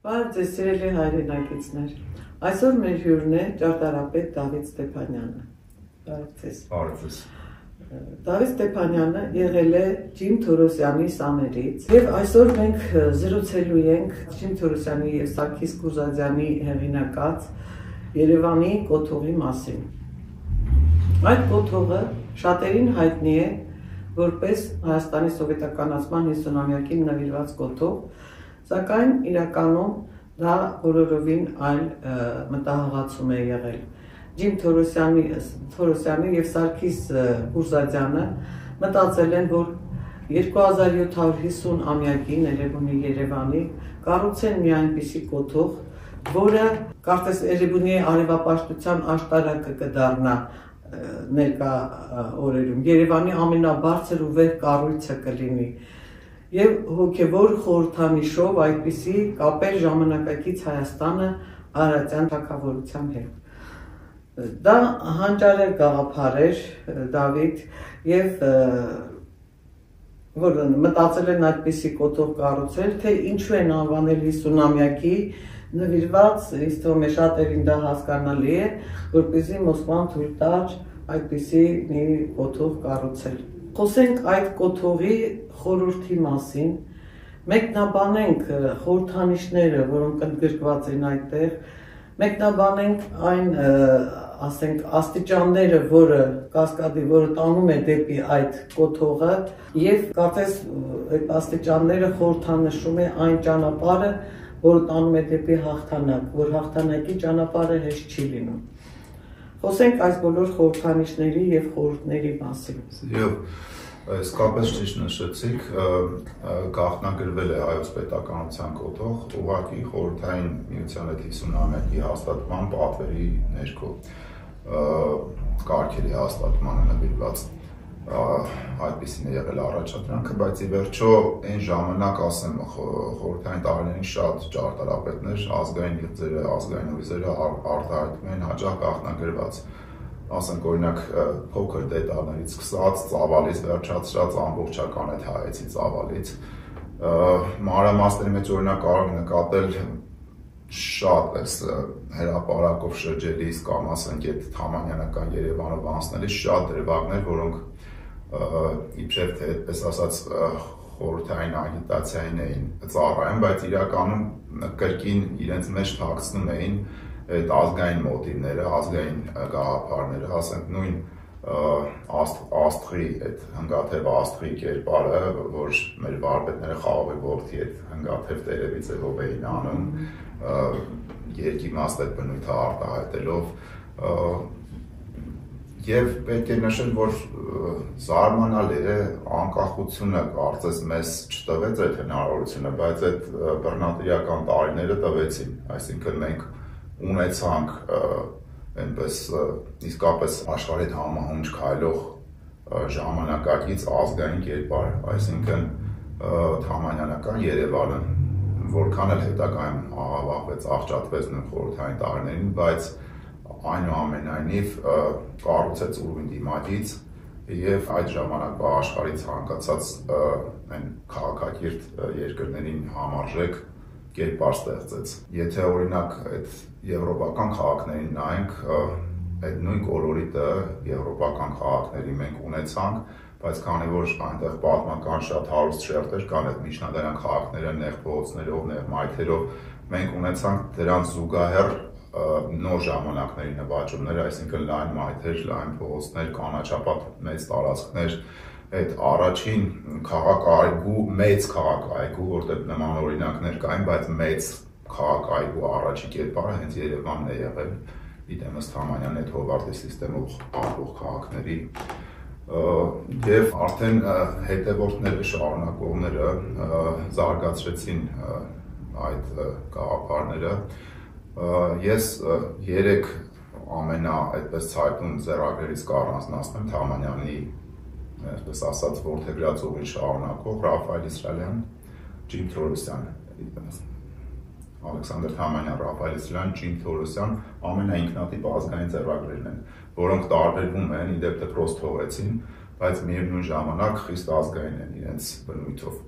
Բարև ձեզ սիրելի հայրենակիցներ, այսօր մեր հյուրն է ճարտարապետ Դավիթ Ստեփանյանը, բարև ձեզ։ Բարև ձեզ։ Դավիթ Ստեփանյանը եղել է Ջիմ Թորոսյանի սաներից և այսօր մենք զրուցելու ենք Ջիմ Թորոսյանի և Սարգիս Կուրզադյանի հեղինակած Երևանի կոթողի մասին։ Այդ կոթողը շատերին հայտնի է որպես Հայաստանի սովետականացման 50-ամյակին նվիրված կոթող, սակայն իրականում դա բոլորովին այլ մտահղացում է եղել։ Ջիմ Թորոսյանը և Սարգիս Կուրզադյանը մտածել են, որ 2750-ամյակին Էրեբունի Երևանի կառուցեն մի այնպիսի կոթող, որը կարծես Էրեբունի արևապաշտության աշտարակը կդառնա ներկա օրերում, Երևանի ամենաբարձր ու վեհ կառույցը կլինի և հոգևոր խորհրդանիշով այդպիսի կապել ժամանակակից Հայաստանը Արարատյան թագավորության հետ։ Դա հանճարեղ գաղափար էր Դավիթ և որ մտածել են այդպիսի կոթող կառուցել, թե ինչու են անվանել 50-ամյակի նվիրված, ինձ թվում է շատերին դա հասկանալի է, որպեսզի Մոսկվան թույլ տար այդպիսի մի կոթող կառուցել։ Խոսենք այդ կոթողի խորհրդի մասին, մեկնաբանենք խորհրդանիշները, որոնք ընդգրկված են այդտեղ, մեկնաբանենք այն, ասենք, աստիճանները, որը կասկադի, որը տանում է դեպի այդ կոթողը, և կարծես այդ աստիճանները խորհրդանշում է այն ճանապարհը, որը տանում է դեպի հաղթանակ, որ հաղթանակի ճանապարհը հեշտ չի լինում։ Խոսենք այս բոլոր խորհրդանիշների և խորհուրդների մասին։ Իսկապես ճիշտ նշեցիք, գաղտնագրվել է Հայոց պետականության կոթող, ուղղակի խորհրդային միության հետ 50-ամյակի հաստատման պատվերի ներքո կարգերի հաստատմանը նվիրված այդպիսին է եղել առաջադրանքը, բայց ի վերջո այն ժամանակ, ասեմ, խորհրդային տարիներին շատ ճարտարապետներ ազգային իղձերը, ազգային հույզերը արտահայտում են հաճախ գաղտնագրված, ասենք օրինակ փոքր դետալներից սկսած, ծավալից վերջացրած ամբողջական այդ հայեցի ծավալից։ Մանրամասների մեջ օրինակ կարող նկատել շատ հրապարակով շրջելիս կամ ասենք այդ թամանյանական Երևանով անցնելիս շատ դրվագներ, որոնք իբրև թե այդպես ասած խորհրդային ագիտացիային էին ծառայում, բայց իրականում կրկին իրենց մեջ թաքցնում էին այդ ազգային մոտիվները, ազգային գաղափարները, ասենք նույն աստղի, այդ հնգաթև աստղի կերպարը, որ մեր վարպետները խաղողի որդի այդ հնգաթև տերևիցերով էին անում, երկիմաստ այդ բնույթը արտահայտելով, և պետք է նշել, որ զարմանալի է անկախությունը կարծես մեզ չտվեց այդ հնարավորությունը, բայց այդ բռնատիրական տարիները տվեցին, այսինքն մենք ունեցանք այնպես իսկապես աշխարհի համահունչ քայլող ժամանակակից ազգային կերպար, այսինքն թամանյանական Երևանը, որքան էլ հետագայում աղավաղվեց, աղճատվեց նույն խորհրդային տարիներին, բայց այնուամենայնիվ կառուցեց ուրույն դիմակից և այդ ժամանակվա աշխարհի ցանկացած այն քաղաքակիրթ երկրներին համարժեք կերպար ստեղծեց։ Եթե օրինակ այդ եվրոպական քաղաքներին նայենք, այդ նույն կոլորիտը եվրոպական քաղաքների մենք ունեցանք, բայց քանի որ այնտեղ պատմական շատ հարուստ շերտեր կան այդ միջնադարյան քաղաքները նեղ փողոցներով, նեղ մայթերով, մենք ունեցանք դրանց զուգահեռ նոր ժամանակների նվաճումներ, այսինքն լայն մայթեր, լայն փողոցներ, կանաչապատ մեծ տարածքներ, այդ առաջին քաղաք-այգու, մեծ քաղաք-այգու, որտեղ նման օրինակներ կային, բայց մեծ քաղաք-այգու առաջի կերպարը հենց Երևանն է եղել, իդեմս Թամանյանի այդ հովարտի սիստեմով ապրող քաղաքների, և արդեն հետևորդները, շարունակողները զարգացրեցին այդ գաղափարները։ Ես 3 ամենա այդպես ցայտուն ձեռագրերից կառանձնացնեմ Թամանյանի, այսպես ասած, որդեգրած ուղին շարունակող Ռաֆայել Իսրայելյան, Ջիմ Թորոսյան, Ալեքսանդր Թամանյան, Ռաֆայել Իսրայելյան, Ջիմ Թորոսյան ամենաինքնատիպ ազգային ձեռագրերն են, որոնք տարբերվում են, իդեպ դպրոց թողեցին, բայց միևնույն ժամանակ խիստ ազգային են իրենց բնույթով։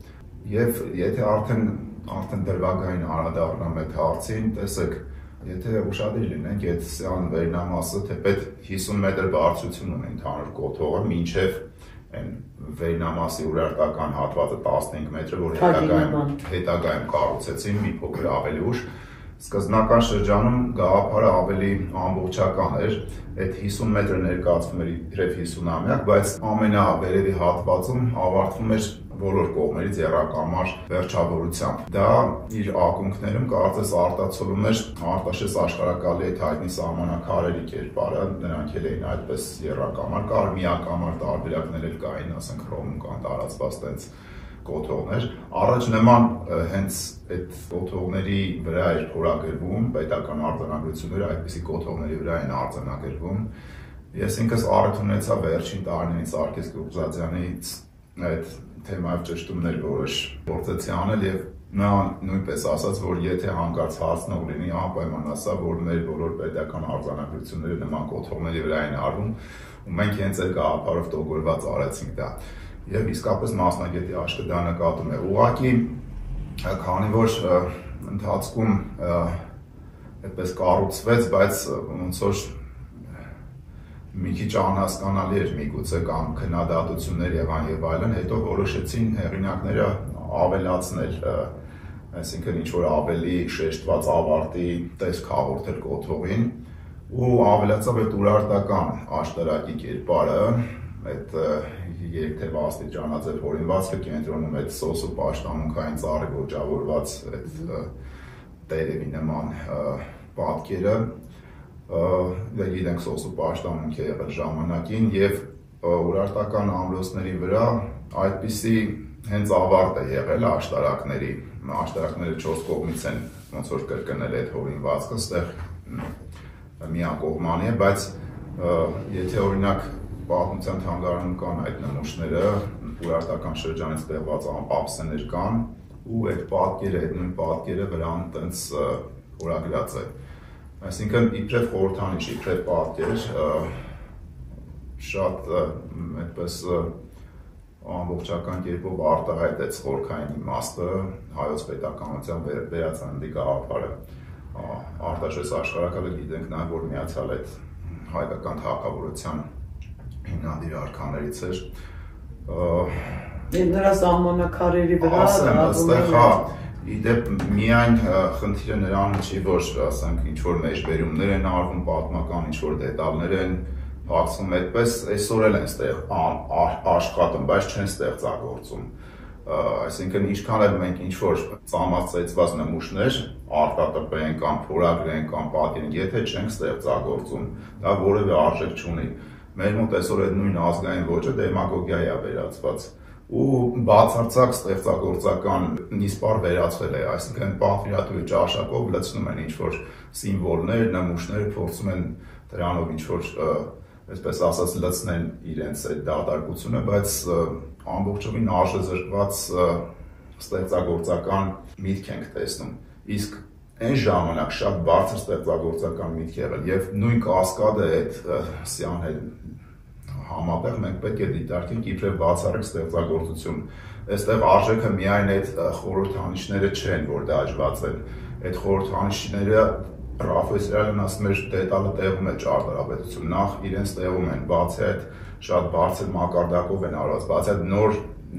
Եվ եթե արդեն արդեն դրվագային անդրադառնամ այդ հարցին, տեսեք, եթե ուշադիր լինենք, այդ սյան վերնամասը թեպետ 50 մետր բարձրություն ունի ընդհանուր կոթողը, մինչև այն վերնամասի ուրարտական հատվածը 15 մետր, որ հետագայում կառուցեցին մի փոքր ավելի ուշ, սկզբնական շրջանում գաղափարը ավելի ամբողջական էր, այդ 50 մետր ներկայացվում էր իբրև 50-ամյակ, բայց ամենավերևի հատվածում ավարտվում էր բոլոր կողմերից եռակամար վերջավորությամբ։ Դա իր ակունքներում կարծես արտացոլում էր Արտաշես աշխարհակալի այդ հայտնի սահմանակարերի կերպարը, նրանք էլ էին այդպես եռակամար, կար միակամար տարբերակներ էլ կային, ասենք Հռոմում կան տարածված տենց կոթողներ։ Առաջ նման հենց այդ կոթողների վրա էր փորագրվում, պետական արձանագրությունները այդպիսի կոթողների վրա են արձանագրվում։ Ես ինքս առիթ ունեցա վերջին տարիներին Սարգիս Գյուղզադյանից այդ թեմայով ճշտումներ որոշ փորձեցի անել եւ նա նույնպես ասաց, որ եթե հանկարծ հարցնող լինի, անպայման ասա, որ մեր բոլոր պետական արձանագրությունները նման կոթողների վրա են արվում, ու մենք հենց այդ գաղափարով տոգորված արեցինք դա։ Եվ իսկապես մասնագետի աչքը դա նկատում է։ Ուղղակի, քանի որ ընթացքում այդպես կառուցվեց, բայց ոնց որ մի քիչ անհասկանալի էր միգուցե կամ քննադատություններ եղան եւ այլն, հետո որոշեցին հեղինակները ավելացնել, այսինքն ինչ որ ավելի շեշտված ավարտի տեսք հաղորդել կոթողին ու ավելացավ այդ ուրարտական աշտարակի կերպարը, այդ երկթև աստիճանաձև հորինվածքը կենտրոնում այդ սոսու պաշտամունքային ծառի ոճավորված այդ տերևի նման պատկերը, գիտենք սոսու պաշտամունք է եղել ժամանակին եւ ուրարտական ամրոցների վրա այդպիսի հենց ավարտ է եղել աշտարակների 4 կողմից են ոնց որ կրկնել այդ հորինվածքը, ստեղ միակողմանի է, բայց եթե օրինակ պատմության թանգարանում կան այդ նմուշները, ուրարտական շրջանից տեղված ափսեներ կան ու այդ պատկերը, այդ նույն պատկերը վրան տենց օրագրած է։ Այսինքն իբրև խորհրդանիշ, իբրև պատկեր, շատ այդպես ամբողջական կերպով արտահայտեց խորքային իմաստը հայոց պետականության վերածննդի գաղափարը։ Արտաշես աշխարհակալը գիտենք նաև, որ միացյալ այդ հայկական թագավորության հիմնադիր արքաներից էր։ Նրա սահմանակարերի վրա իդեպ միայն խնդիրը նրանում չի, որ ասենք ինչ-որ մեջբերումներ են արվում, պատմական ինչ-որ դետալներ են փակվում, այդպես այսօր էլ են աշխատում, բայց չեն ստեղծագործում։ Այսինքն ինչքան էլ մենք ինչ-որ ծամացեցված նմուշներ արտատպենք կամ փորագրենք կամ պատկերենք, եթե չենք ստեղծագործում, դա որևէ արժեք չունի։ Մեր մոտ այսօր այդ նույն ազգային ոճը դեմագոգիայի է վերածված ու բացարձակ ստեղծագործական նիսպար վերածվել է, այսինքն պատվիրատուի ճաշակով լցնում են ինչ-որ սիմվոլներ, նմուշներ, փորձում են դրանով ինչ-որ, այսպես ասած, լցնեն իրենց այդ դատարկությունը, բայց ամբողջովին արժեզրկված ստեղծագործական միտք ենք տեսնում, իսկ այն ժամանակ շատ բարձր ստեղծագործական միտք եղել եւ նույն կասկադը այդ սյան հետ համատեղ մենք պետք է դիտարկենք իբրև բացառիկ ստեղծագործություն։ Այստեղ արժեքը միայն այդ խորհրդանիշները չեն, որ դաջված են։ Այդ խորհրդանիշները պրոֆեսորն ասում էր դետալը տեղում է ճարտարապետություն, նախ իրենց տեղում են, բացի այդ շատ բարձր մակարդակով են արված, բացի այդ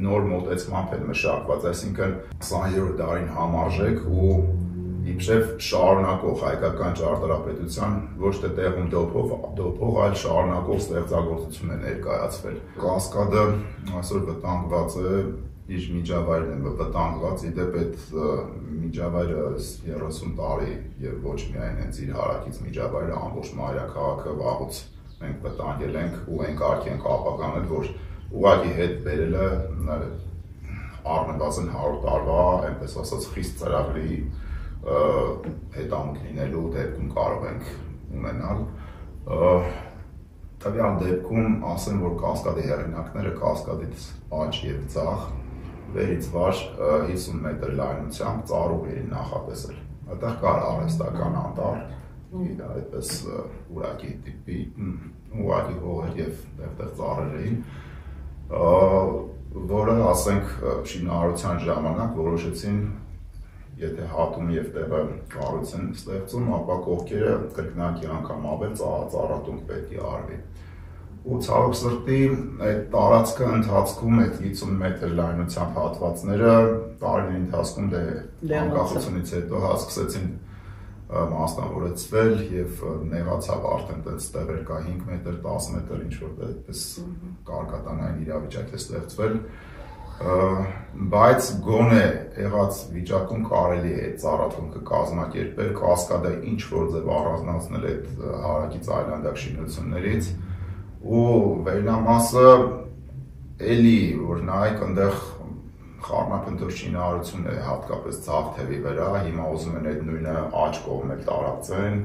նոր մոտեցմամբ են մշակված, այսինքն 20-րդ դարին համարժեք ու իբրև շարունակող հայկական ճարտարապետության ոչ թե տեղում դոփող, այլ շարունակող ստեղծագործություն է ներկայացվել։ Կասկադը այսօր վտանգված է, իր միջավայրն է վտանգված, իդեպ այդ միջավայրը 30 տարի եւ ոչ միայն հենց իր հարակից միջավայրը, ամբողջ մայրաքաղաքը վաղուց մենք վտանգել ենք ու ենք արգի ենք ապականել, որ ուղղակի հետ բերելը առնվազն 100 տարվա, այնպես ասած, խիստ ծրագրի հետամուտ լինելու դեպքում կարող ենք ունենալ։ Տվյալ դեպքում ասեմ, որ կասկադի հեղինակները կասկադից աջ եւ ձախ վերից վար 50 մետր լայնությամբ ծառուղի էին նախատեսել։ Այդտեղ կար արհեստական անտառ, այդպես ուրակի տիպի, ուղղակի հողեր եւ այդտեղ ծառեր էին, որը ասենք շինարարության ժամանակ որոշեցին եթե հատում եւ տեղը կառույց են ստեղծում, ապա կողքերը կրկնակի անգամ ավել ծառատունք պետք է արվի։ Ու ցավոք սրտի այդ տարածքը ընթացքում այդ 50 մետր լայնությամբ հատվածները տարիների ընթացքում անկախությունից հետո հասկացեցին մասնավորեցվել եւ նեղացավ արդեն այդպես տեղեր կա 5 մետր, 10 մետր ինչ որ այդպես կարգատանային իրավիճակ է ստեղծվել, բայց գոնե եղած վիճակում կարելի է այդ ծառատունքը կազմակերպել, կասկադը ինչ որ ձև առանձնացնել այդ հարակից այլանդակ շինություններից ու վերնամասը էլի որ նայեք այնտեղ խառնափնթոր շինարարություն է հատկապես ցավ թևի վրա, հիմա ուզում են այդ նույնը աջ կողմել տարածեն,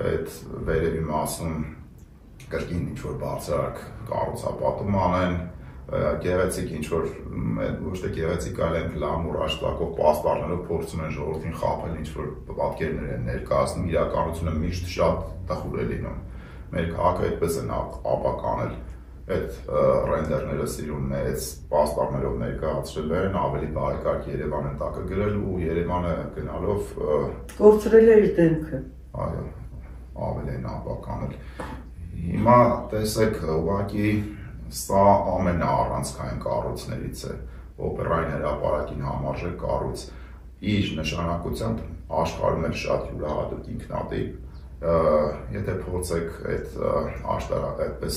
այդ վերևի մասում կրկին ինչ որ բարձրակ կառուցապատում անեն, գեղեցիկ ինչ որ ոչ թե գեղեցիկ այլ են գլամուր աշխատող պաստառներով փորձում են ժողովրդին խաբել ինչ որ պատկերներ են ներկայացնում, իրականությունը միշտ շատ տխուր է լինում։ Մեր քաղաքը այդպես են ապականել այդ ռենդերները սիրուն մեծ պաստառներով ներկայացրել են, ավելի բարեկարգ Երևան են տակը գրել ու Երևանը գնալով կորցրել է իր դեմքը։ Այո, ավելի են ապականել։ Հիմա տեսեք, ուղղակի սա ամենաառանցքային կառույցներից է, օպերային հրապարակին համարժեք կառույց, իր նշանակությամբ աշխարհում էլ շատ յուրահատուկ ինքնատիպ, եթե փորձեք այդ աշտարակ այդպես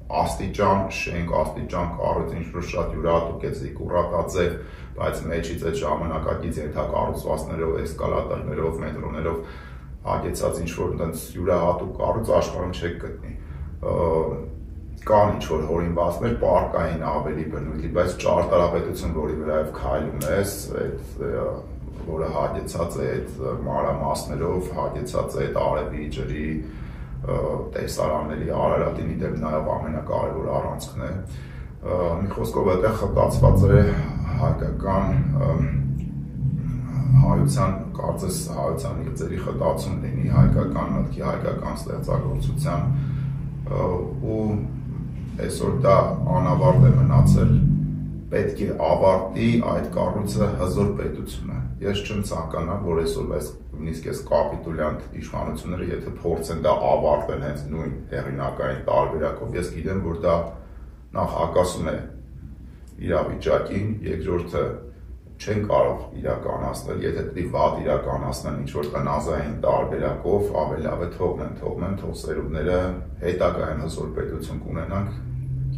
աստիճան շենք, աստիճան կառույց ինչ-որ շատ յուրահատուկ է զիկուրատաձև, բայց մեջից այդ ժամանակակից ենթակառուցվածքներով, էսկալատորներով, մետրոներով հագեցած ինչ-որ այնպես յուրահատուկ կառույց աշխարհում չեք գտնի։ Կան ինչ-որ հորինվածներ, պարկային ավելի բնույթի, բայց ճարտարապետություն, որի վրայով քայլում ես, որը հագեցած է այդ մանրամասներով, հագեցած է այդ արևի ջրի տեսարանների Արարատին իդեպ նաև ամենակարևոր առանցքն է։ Մի խոսքով այդտեղ խտացված է հայկական հայության, կարծես հայության իրձերի խտացում լինի, հայկական մտքի, հայկական ստեղծագործության ու այսօր դա անավարտ է մնացել, պետք է ավարտի այդ կառույցը հզոր պետությունը։ Ես չեմ ցանկանա, որ այսօր նույնիսկ այս կապիտուլյանտ իշխանությունները, եթե փորձեն դա ավարտեն հենց նույն հեղինակային տարբերակով, ես գիտեմ, որ դա նախ հակասում է իրավիճակին, երկրորդը չեն կարող իրականացնել, եթե դի վատ իրականացնեն ինչ-որ տնազային տարբերակով, ավելի լավ է թողնեն, թող սերունդները հետագայում հզոր պետություն կունենանք,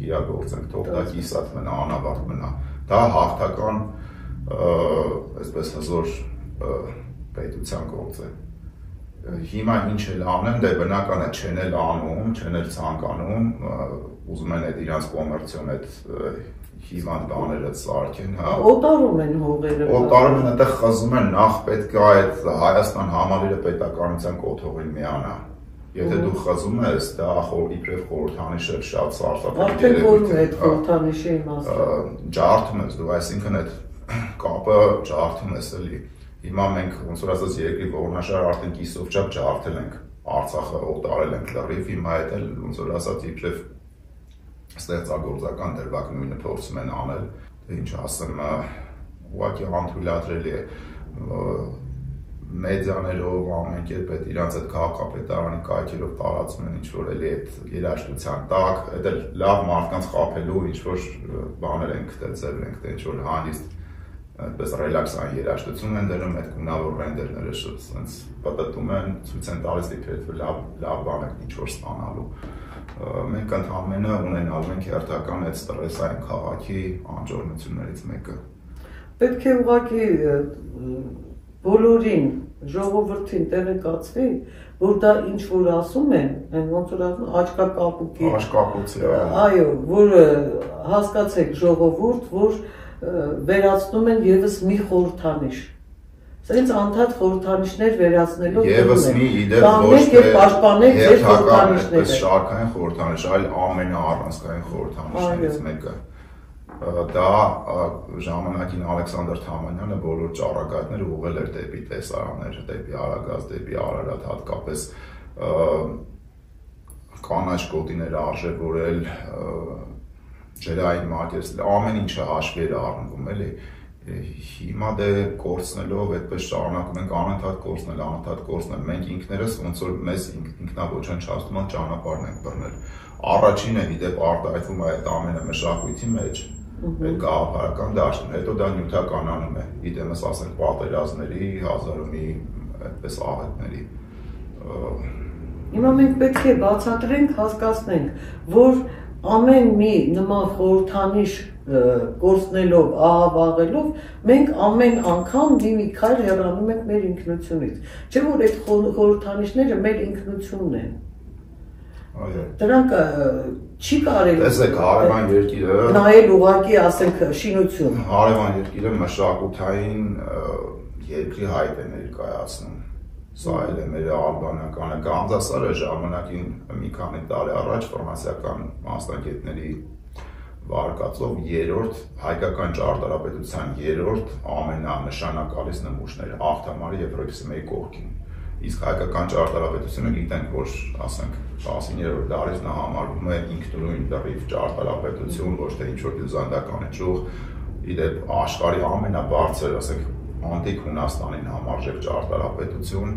իրագործենք, թող դա կիսատ մնա, անավարտ մնա։ Դա հաղթական, այսպես հզոր պետության գործ է։ Հիմա ինչ էլ անեն, դե բնական է չեն էլ անում, չեն էլ ցանկանում, ուզում են այդ իրանց կոմերցիոն այդ հիվանդ բաները սարքեն, հա։ Օտարում են հողերը։ Օտարում են, այդտեղ խզում են, նախ պետք է այդ Հայաստան համալիրը պետականության կոթողին միանա։ Եթե դու խզում ես, դա իբրև խորհրդանիշ է շատ սարսափելի։ Արդեն որում է այդ խորհրդանիշի իմաստը։ Ջարդում ես դու, այսինքն այդ կապը ջարդում ես էլի։ Հիմա մենք ոնց որ ասած երկրի ողնաշար արդեն կիսով չափ ջարդել ենք, Արցախը օտարել ենք լրիվ, հիմա այդ էլ ոնց որ ասած իբրև ստեղծագործական դրվագ նույնը փորձում են անել, թե ինչ ասեմ, ուղղակի անթույլատրելի է մեդիաներով ամեն կերպ այդ իրանց այդ քաղաքապետարանի կայքերով տարածում են ինչ-որ էլի այդ երաժշտության տակ, այդ էլ լավ մարդկանց խաբելու ինչ-որ բաներ են գտել, ձևեր են գտել, ինչ-որ հանգիստ այդպես ռելաքսային երաժշտություն են դնում, այդ գունավոր ռենդերները շուտ պտտում են, ցույց են տալիս իբրև լավ բան է ինչ-որ ստանալու։ Մենք ընդհանրապես ունենալու ենք հերթական այդ ստրեսային քաղաքի անջորնություններից մեկը։ Պետք է ուղղակի բոլորին ժողովրդին տեղեկացվի, որ դա ինչ որ ասում են, ոնց որ ասում աչքակապուկի։ Աչքակապուկի, այո, որ հասկացեք ժողովուրդ, որ վերացնում են եւս մի խորհրդանիշ։ Սենց անդադ խորհրդանիշներ վերացնելով եւս մի իդեպ ոչ թե պաշտպանեք ձեր խորհրդանիշները։ Շարքային խորհրդանիշ, այլ ամենաառանցքային խորհրդանիշներից մեկը։ Դա ժամանակին Ալեքսանդր Թամանյանը բոլոր ճառագայթները ուղղել էր դեպի տեսարաններ, դեպի Արագած, դեպի Արարատ, հատկապես կանաչ գոտիներ արժևորել, ջրային մակերս, ամեն ինչը հաշվի էր առնվում, էլի։ հիմա դե կորցնելով այդպես շարունակում ենք անընդհատ կորցնել, մենք ինքներս ոնց որ մեզ ինքնաոչնչացման ճանապարհն ենք բռնել։ Առաջինը իդեպ արտահայտվում է այդ ամենը մշակույթի մեջ, այդ գաղափարական դաշտում, հետո դա նյութականանում է, իդեմս ասենք պատերազմների, հազարումի այդպես աղետների։ Հիմա մենք պետք է բացատրենք, հասկացնենք, որ ամեն մի նման խորհրդանիշ կորցնելով, ահաբաղելով, մենք ամեն անգամ մի քայլ հեռանում ենք մեր ինքնությունից։ Չէ՞ որ այդ խորհրդանիշները մեր ինքնությունն են։ Դրանք չի կարելի։ Տեսեք, հարևան երկիրը նայել ուղղակի ասենք շինություն։ Հարևան երկիրը մշակութային երկրի հայտ է ներկայացնում։ Սա էլ է մեր ալբանիականը Գանձասարը ժամանակին մի քանի տարի առաջ ֆրանսիական մասնագետների վարկածով երրորդ հայկական ճարտարապետության երրորդ ամենանշանակալից նմուշները Աղթամարի եւ Ռոքսիմեի կողքին։ Իսկ հայկական ճարտարապետությունը գիտենք, որ ասենք 19-րդ դարից նա համարվում է ինքնուրույն լրիվ ճարտարապետություն, ոչ թե ինչ-որ դիզայնական ճյուղ, իդեպ աշխարհի ամենաբարձր, ասենք անտիկ Հունաստանին համարժեք ճարտարապետություն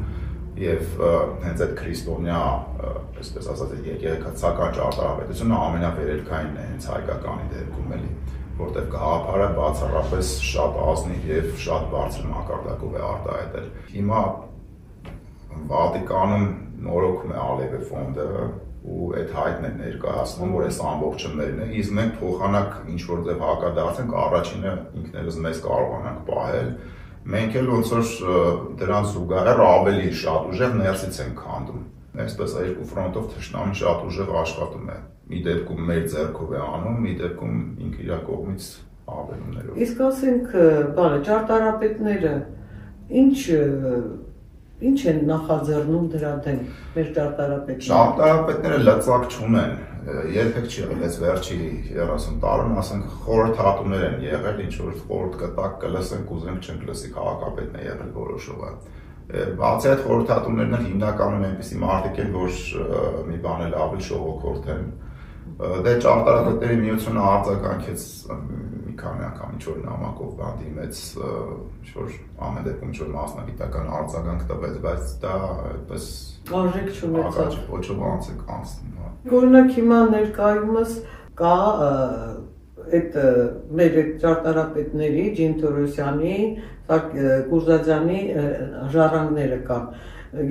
եւ հենց այդ քրիստոնյա, այսպես ասած, եկեղեցական ճարտարապետությունը ամենավերելքայինն է հենց հայկականի դեպքում էլի, որտեղ գաղափարը բացառապես շատ ազնիվ եւ շատ բարձր մակարդակով է արտահայտել։ Հիմա Վատիկանում նորոգում է Ալեվե ֆոնդը ու այդ հայտն է ներկայացնում, որ այս ամբողջը մերն է, իսկ մենք փոխանակ ինչ-որ ձև հակադարձենք, առաջինը ինքներս մեզ կարողանանք պահել, մենք էլ ոնց որ դրան զուգահեռ ավելի շատ ուժեղ ներսից ենք քանդում։ Այսպես երկու ֆրոնտով թշնամին շատ ուժեղ աշխատում է։ Մի դեպքում մեր ձեռքով է անում, մի դեպքում ինքը իր կողմից ավելումներով։ Իսկ ասենք, ճարտարապետները ինչ են նախաձեռնում դրա դեմ մեր ճարտարապետները։ Ճարտարապետները լծակ չունեն, երբեք չի եղել այս վերջի 30 տարում, ասենք խորհրդատուներ են եղել, ինչ որ խորհուրդ կտակ կլսենք, ուզենք չենք լսի, քաղաքապետն է եղել որոշողը։ Բացի այդ խորհրդատուներն էլ հիմնականում այնպիսի մարդիկ են, որ մի բան էլ ավելի շողոքորթ են։ Դե ճարտարապետների միությունը արձագանքեց մի քանի անգամ ինչ-որ նամակով բանդիմեց, ինչ-որ ամեն դեպքում ինչ-որ մասնագիտական արձագանք տվեց, բայց դա այդպես արժեք չունեցավ։ Ոչով անցնում։ Օրինակ հիմա ներկայումս կա այդ մեր ճարտարապետների Ջին Թորոսյանի, Կուրզադյանի ժառանգները կան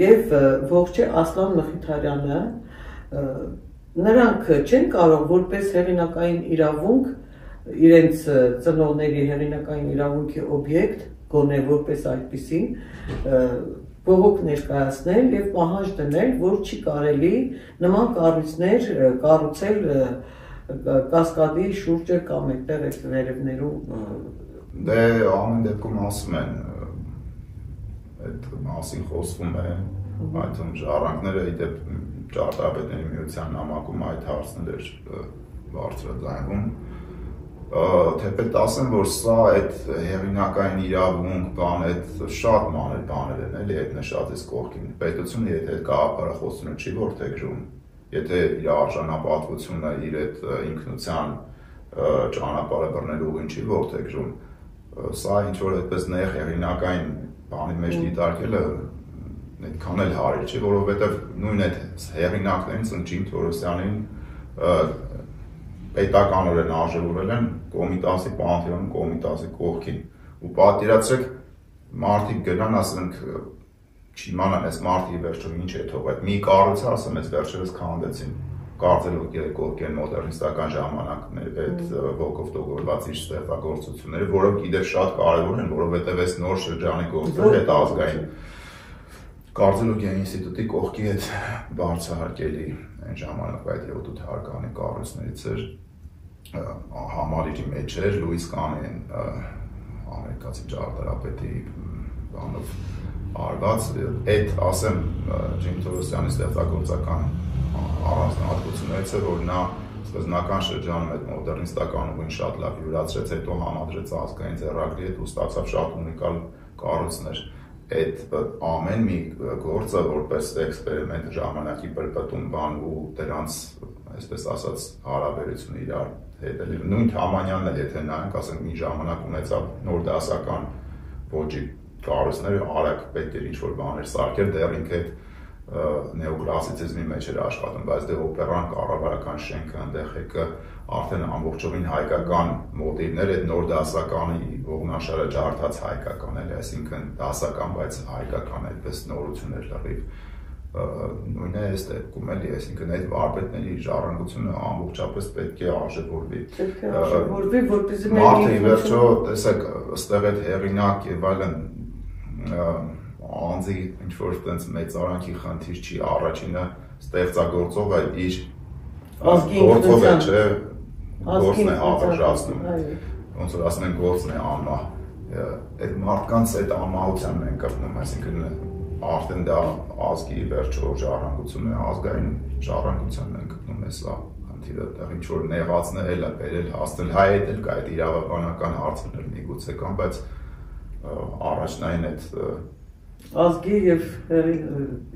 եւ ողջ Ասլան Մխիթարյանը, նրանք չեն կարող որպես հեղինակային իրավունք իրենց ծնողների հեղինակային իրավունքի օբյեկտ գոնե որպես այդպիսին բողոք ներկայացնել եւ պահանջ դնել, որ չի կարելի նման կառույցներ կառուցել Կասկադի շուրջը կամ այդտեղ այդ վերևներում։ Դե ամեն դեպքում ասում են այդ մասին խոսվում է, այդ ժառանգները իդեպ ճարտարապետների միության նամակում այդ հարցն էր բարձրաձայնվում, թեպետ ասեմ, որ սա այդ հեղինակային իրավունք բան, այդ շատ մանր բաներ են, էլի այդ նշածից կողքին, պետությունը եթե այդ գաղափարախոսությունը չի որդեգրում, եթե իր արժանապատվությունը իր այդ ինքնության ճանապարհը բռնելու ուղին չի որդեգրում, սա ինչ-որ այդպես նեղ հեղինակային բանի մեջ դիտարկելը այդքան էլ հարիր չի, որովհետև նույն այդ հեղինակներից Ջին Թորոսյանին պետականորեն արժևորել են Կոմիտասի Պանթեոնում, Կոմիտասի կողքին ու պատկերացրեք մարդիկ գնան, ասենք չիմանան այս մարդի վերջում ինչ է թողել, մի կառույցը ասեմ այս վերջերս քանդեցին, կարծելով կողքին մոդեռնիստական ժամանակներ այդ ոգով տողորված իր ստեղծագործությունները, որոնք իդեպ շատ կարևոր են, որովհետև այս նոր շրջանի գործերը այդ ազգային Կարդիոլոգիայի ինստիտուտի կողքի հետ բարձրահարկելի այն ժամանակվա այդ 7-8 հարկանի կառույցներից էր, համալիրի մեջ էր, Լուիս Կանեն, ամերիկացի ճարտարապետի բանով արված, այդ ասեմ Ջին Թորոսյանի ստեղծագործական առանձնահատկություններից է, որ նա սկզբնական շրջանում այդ մոդեռնիստական ուղին շատ լավ յուրացրեց, հետո համադրեց ազգային ձեռագրի հետ ու ստացավ շատ ունիկալ կառույցներ։ Այդ ամեն մի գործը որպես էքսպերիմենտ ժամանակի պրպտում բան ու դրանց, այսպես ասած, հարաբերությունը իրար հետ էլի նույն Թամանյանն էլ եթե նայենք, ասենք մի ժամանակ ունեցավ նոր դասական ոճի կառույցները, արագ պետք էր ինչ-որ բաներ սարքել, դեռ ինքը նեոկլասիցիզմի մեջ էր աշխատում, բայց դե օպերան, կառավարական շենքը, այնտեղ եկը արդեն ամբողջովին հայկական մոտիվներ, այդ նոր դասականի ողնաշարը ջարդած հայկական էլ, այսինքն դասական, բայց հայկական այդպես նորություններ լրիվ նույնն է այս դեպքում էլի, այսինքն այդ վարպետների ժառանգությունը ամբողջապես պետք է արժևորվի, որպեսզի մարդը ի վերջո, տեսեք, ըստեղ այդ հեղինակ եւ այլն անձի ինչ-որ տենց մեծարանքի խնդիր չի, առաջինը ստեղծագործողը իր գործով է, չէ, գործն է հավերժացնում, ոնց որ ասում են գործն է անմահ, այդ մարդկանց այդ անմահության են կրտնում, այսինքն արդեն դա ազգի վերջո ժառանգություն է, ազգային ժառանգությանն են գտնում է սա խնդիրը, տեղ ինչ-որ նեղացնել, բերել, հասնել, հայ հետ էլ կա այդ իրավաբանական հարցներ միգուցե կան, բայց առաջնային այդ ազգի եւ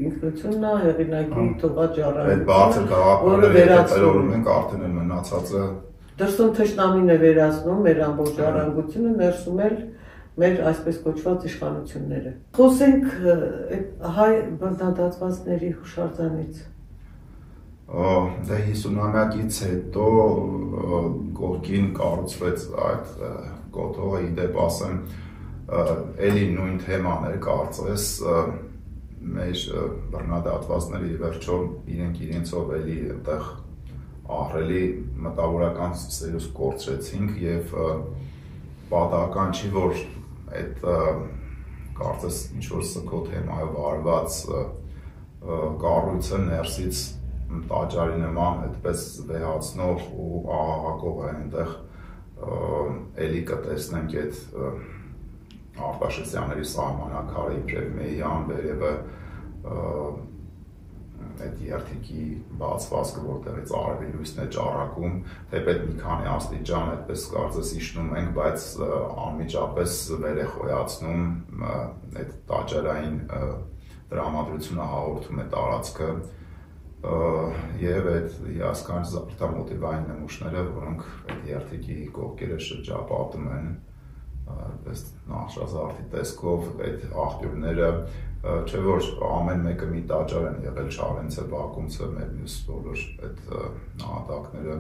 ինքնությունն է, հեղինակի թողած այդ բարձր գաղափարները վերորում ենք արդեն են մնացածը դրսում թշնամին է վերացնում մեր ամբողջ ժառանգությունը, ներսում էլ մեր այսպես կոչված իշխանությունները։ Խոսենք հայ բռնադատվածների հուշարձանից։ Դե 50-ամյակից հետո կողքին կառուցվեց այդ կոթողը, իդեպ ասեմ, էլի նույն թեման էր կարծես, մեր բռնադատվածները ի վերջո իրենք իրենցով էլի այդտեղ ահռելի մտավորական սերուս կորցրեցինք եւ պատահական չի, որ այդ կարծես ինչ-որ սքո թեմայով արված կառույցը ներսից տաճարի նման այդպես վեհացնող ու աղաղակող է այնտեղ էլի կտեսնենք այդ Արտաշեսյանների սահմանակարը իբրև Մեյան, վերևը այդ երթիկի բացվածքը, որտեղից արևի լույսն է ճառագում, թեպետ մի քանի աստիճան այդպես կարծես իջնում ենք, բայց անմիջապես վեր է խոյացնում այդ տաճարային տրամադրությունը հաղորդում է տարածքը եւ այդ հիասքանչ զարդամոտիվային նմուշները, որոնք այդ երթիկի կողքերը շրջապատում են այդպես նախշազարդի տեսքով այդ աղբյուրները, չէ որ ամեն մեկը մի տաճար են եղել, Չարենցը, Բակումցը, մեր մյուս բոլոր այդ նահատակները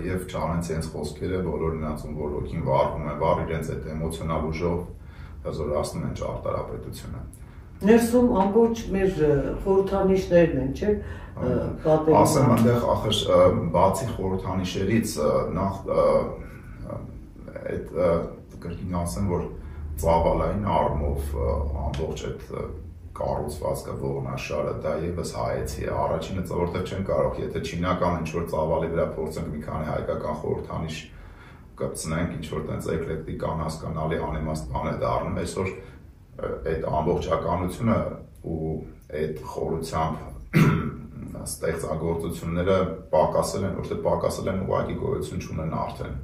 եւ Չարենցի հենց խոսքերը բոլոր նրանցում որ ոգին վառվում են, վառ իրենց այդ էմոցիոնալ ուժով հզորացնում են ճարտարապետությունը։ Ներսում ամբողջ մեր խորհրդանիշներն են, չէ՞, պատերազմը։ Ասեմ այնտեղ ախր բացի խորհրդանիշերից նախ այդ կրկին ասեմ, որ ծավալային առումով ամբողջ այդ կառուցվածքը ողնաշարը դա եւս հայեցի է, առաջինը որտեղ չեն կարող, եթե չինական ինչ-որ ծավալի վրա փորձենք մի քանի հայկական խորհրդանիշ կպցնենք, ինչ-որ տենց էկլեկտիկ անհասկանալի անիմաստ բան է դառնում, այսօր այդ ամբողջականությունը ու այդ խորությամբ ստեղծագործությունները պակասել են, որտեղ պակասել են ուղղակի գոյություն չունեն արդեն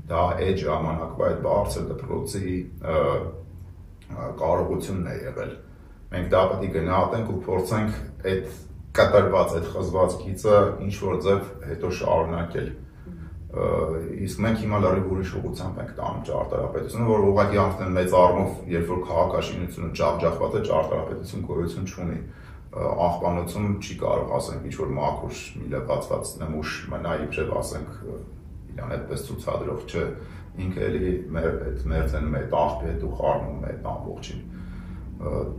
դա այդ ժամանակվա այդ բարձր դպրոցի կարողությունն է եղել։ Մենք դա պետք է գնահատենք ու փորձենք այդ կատարված, այդ խզված գիծը ինչ-որ ձև հետո շարունակել։ Իսկ մենք հիմա լրիվ ուրիշ ուղղությամբ ենք տանում ճարտարապետությունը, որ ուղղակի արդեն մեծ առումով, երբ որ քաղաքաշինությունը ջախջախված է, ճարտարապետություն գոյություն չունի։ Աղբանոցում չի կարող ասենք ինչ-որ մաքուր միլիբացված նմուշ մնա, իբրև ասենք իրան այդպես ցուցադրող չէ, ինքը էլի մեր ցենում է այդ աղբի հետ ու խառնում է այդ ամբողջին։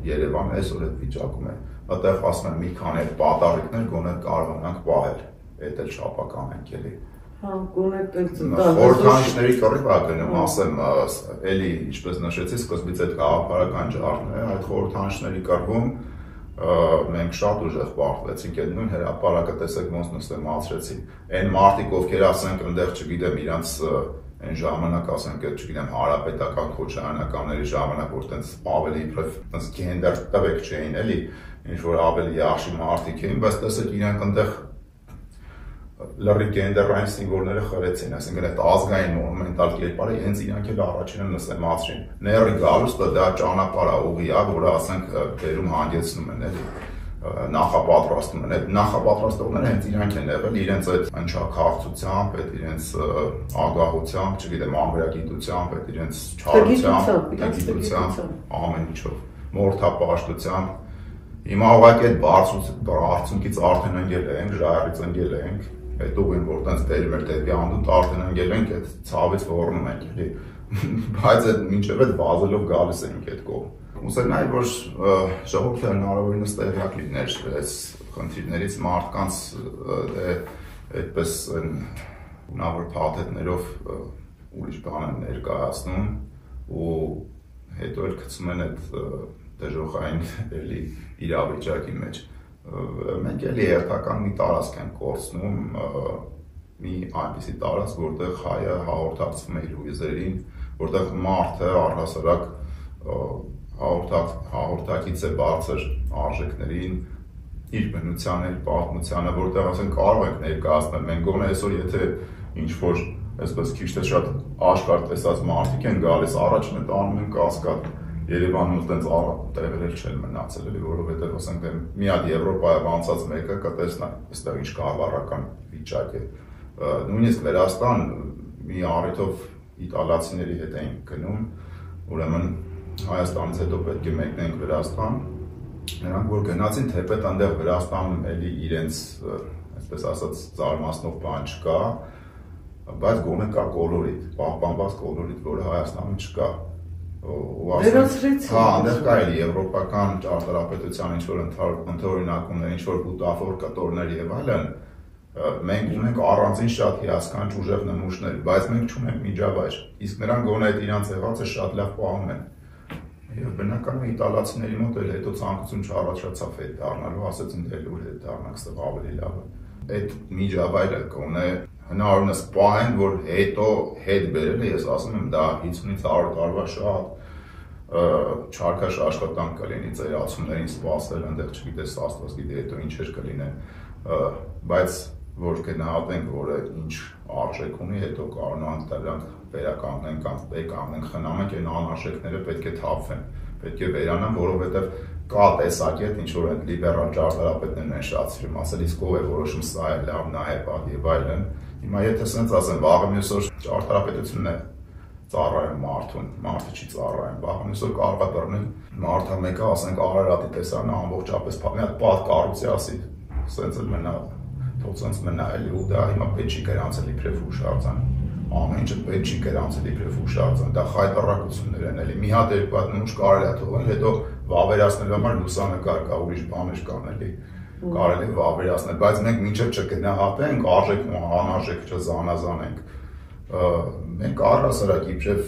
Երևանը այսօր այդ վիճակում է։ Այդտեղ ասում են մի քանի պատառիկներ գոնե կարողանանք պահել, այդ էլ շապական ենք էլի։ Հա, գոնե տենց խորհրդանիշների կռիվ է գնում, ասեմ, էլի ինչպես նշեցի, սկզբից այդ գաղափարական ջարդն է, այդ խորհրդանիշների կռվում մենք շատ ուժեղ պարտվեցինք, այդ նույն հրապարակը տեսեք ոնց նստեմացրեցին։ Այն մարդիկ, ովքեր ասենք այնտեղ, չգիտեմ, իրանց այն ժամանակ ասենք, չգիտեմ, հարապետական քոչայանականների ժամանակ, որ տենց ավելի իբրև տենց գենդեր տվեք չէին, էլի, ինչ որ ավելի յաշի մարդիկ էին, բայց տեսեք իրանք այնտեղ լրի գենդերային սիմվոլները խրեցին, այսինքն այդ ազգային մոնումենտալ կերպարը հենց իրանք էլ առաջինը նստեմացրին։ Ների գալուստը դա ճանապարհ է, ուղի է, որը ասենք բերում հանգեցնում են էլի։ նախապատրաստում են, այդ նախապատրաստողները հենց իրանք են եղել, իրենց այդ ընչաքաղցությամբ, այդ իրենց ագահությամբ, չգիտեմ, ամրագիտությամբ, այդ իրենց չարությամբ, ամեն ինչով, մորթապաշտությամբ, հիմա ուղղակի այդ բարձունքից արդեն ընկել ենք, ժայռից ընկել ենք, այդ ուղին, որ տենց տերում էր դեպի անդուտ արդեն ընկել ենք, այդ ցավից ոռնում ենք, էլի, բայց այդ մինչև այդ վազելով գալիս ենք այդ կողմ։ Ուզել նաև որ ժողովուրդը հնարավորինս տեղյակ լիներ այս խնդիրներից մարդկանց այդպես նավոր փաթեթներով ուրիշ բան են ներկայացնում ու հետո էլ գցում են այդ դժոխային էլի իրավիճակի մեջ։ Մենք էլի հերթական մի տարածք ենք կորցնում, մի այնպիսի տարածք, որտեղ հայը հաղորդակցվում է իր հույզերին, որտեղ մարդը առհասարակ հաղորդակից է բարձր արժեքներին, իր բնությանը, իր պատմությանը, որտեղ ասենք կարող ենք ներկայացնել, մենք գոնե այսօր եթե ինչ-որ այսպես քիչ թե շատ աշխարհ տեսած մարդիկ են գալիս, առաջին է տանում են կասկադ, Երևանում տենց տեղերել չեն մնացել, էլի, որովհետև ասենք մի հատ Եվրոպայով անցած մեկը կտեսնա, այստեղ ինչ կառավարական վիճակ է, նույնիսկ Վրաստան մի առիթով իտալացիների հետ էին գնում, ուրեմն Հայաստանից հետո պետք է մեկնենք Վրաստան, նրանք որ գնացին թեպետ այնտեղ Վրաստանում էլի իրենց, այսպես ասած, զարմացնող բան չկա, բայց գոնե կա կոլորիտ, պահպանված կոլորիտ, որը Հայաստանում չկա։ Վերացրեցին։ Հա, այնտեղ կա էլի եվրոպական ճարտարապետության ինչ-որ ընդօրինակումներ, ինչ-որ բուտաֆոր կտորներ եւ այլն, մենք ունենք առանձին շատ հիասքանչ ուժեղ նմուշներ, բայց մենք չունենք միջավայր, իսկ նրանք գոնե այդ իրանց եղածը շատ լավ պահում են։ Եվ բնականաբար իտալացիների մոտ էլ հետո ցանկություն չառաջացավ հետ դառնալու, ասեցին դե լուր հետ դառնանք, ստեղ ավելի լավ է։ Այդ միջավայրը կոնե հնարավորինս պահեն, որ հետո հետ բերել է, ես ասում եմ դա 50-ից 100 տարվա շատ չարքաշ աշխատանք կլինի ձեր ացումներին սպասել, այնտեղ չգիտես Աստված գիտի հետո ինչեր կլինեն, բայց որ գնահատենք, որը ինչ արժեք ունի, հետո կարողանանք դրանք վերականգնենք կամ վերականգնենք, խնամենք, այն անարժեքները պետք է թափվեն, պետք է վերանան, որովհետև կա տեսակետ, ինչ որ են լիբերալ ճարտարապետներն են շատ սիրում, ասել իսկ ով է որոշում սա է լավ, նա է բան եւ այլն։ Հիմա եթե ասենց ասեմ, վաղը մյուս օր ճարտարապետությունն է ծառայում մարդուն, մարդը չի ծառայում, վաղը մյուս օր կարող է բռնել մարդը մեկը, ասենք Արարատի տեսանը ամբողջապես մի հատ պատ կառուցի ասի, ասենց էլ մնա, թող սենց մնա էլի ու դա հիմա պետք չի գրանցել իբրև հուշարձան, ամեն ինչը պետք չի գրանցել իբրև հուշարձան, դա խայտառակություններ են էլի, մի հատ երկու հատ նույն կարելի է թողնել, հետո վավերացնելու համար լուսանկար կա, ուրիշ բաներ կան էլի, կարելի է վավերացնել, բայց մենք մինչև չգնահատենք, արժեք ու անարժեք չզանազանենք, մենք առհասարակ իբրև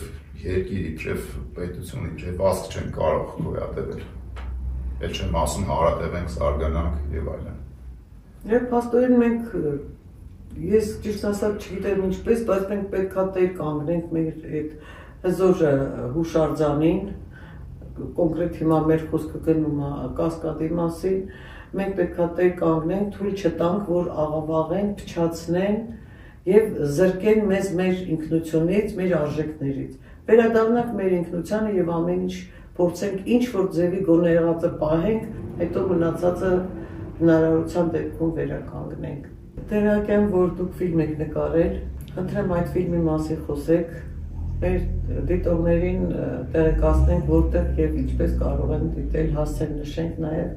երկիր, իբրև պետություն, իբրև ազգ չենք կարող գոյատևել, էլ չեմ ասում հարատևենք, զարգանանք եւ այլն։ Եվ փաստորեն մենք, ես ճիշտ ասած չգիտեմ ինչպես, բայց մենք պետք է տեր կանգնենք մեր այդ հզոր հուշարձանին, կոնկրետ հիմա մեր խոսքը գնում է Կասկադի մասին, մենք պետք է տեր կանգնենք, թույլ չտանք, որ աղավաղեն, փչացնեն եւ զրկեն մեզ մեր ինքնությունից, մեր արժեքներից։ Վերադառնանք մեր ինքնությանը եւ ամեն ինչ փորձենք ինչ որ ձևի գոնե եղածը պահենք, հետո մնացածը հնարավորության դեպքում վերականգնենք։ Տեղյակ որ դուք ֆիլմ եք նկարել, խնդրեմ այդ ֆիլմի մասին խոսեք, մեր դիտողներին տեղեկացնենք որտեղ եւ ինչպես կարող են դիտել, հասցեն նշենք նաեւ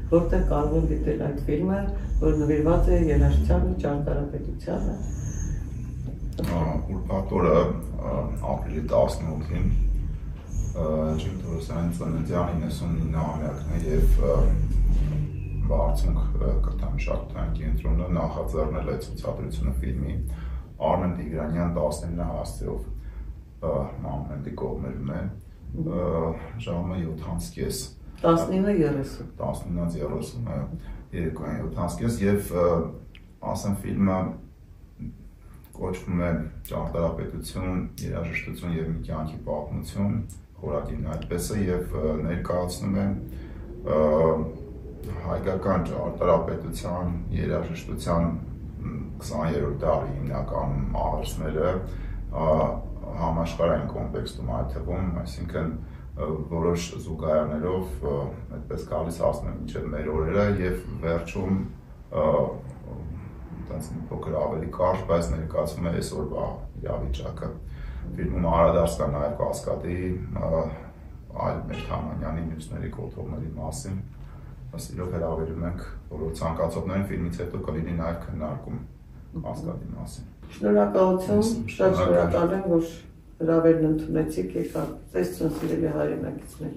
որտեղ կարող են դիտել այդ ֆիլմը, որ նվիրված է երաժշտությանը, ճարտարապետությանը։ Ուրբաթ օրը ապրիլի 18-ին Ջիմ Թորոսյանի ծննդյան 99-ամյակն է եւ Բարձունք կրթամշակութային կենտրոնը նախաձեռնել է ցուցադրությունը ֆիլմի Արմեն Տիգրանյան 19 հասցեով մամուլի կողմերում է ժամը 7:30 19:30 երեկոյան 7:30 եւ ասեմ ֆիլմը կոչվում է ճարտարապետություն, երաժշտություն եւ մի կյանքի պատմություն, խորագիրն այդպես է եւ ներկայացնում է հայկական ճարտարապետության, երաժշտության 20-րդ դարի հիմնական ահերձները համաշխարհային կոնտեքստում այդ թվում, այսինքն որոշ զուգարաններով այդպես գալիս հասնում մինչև մեր օրերը եւ վերջում այդպես մի փոքր ավելի կարճ, բայց ներկայացում է այսօրվա իրավիճակը։ Ֆիլմում անդրադարձ կա նաեւ Կասկադի այլ մեր Թամանյանի մյուսների կոթողների մասին։ Սիրով հրավիրում ենք բոլոր ցանկացողներին ֆիլմից հետո կլինի նաեւ քննարկում Կասկադի մասին։ Շնորհակալություն, շատ շնորհակալ եմ, որ հրավերն ընդունեցիք եկաք։ Ձեզ սիրելի հայրենակիցներ։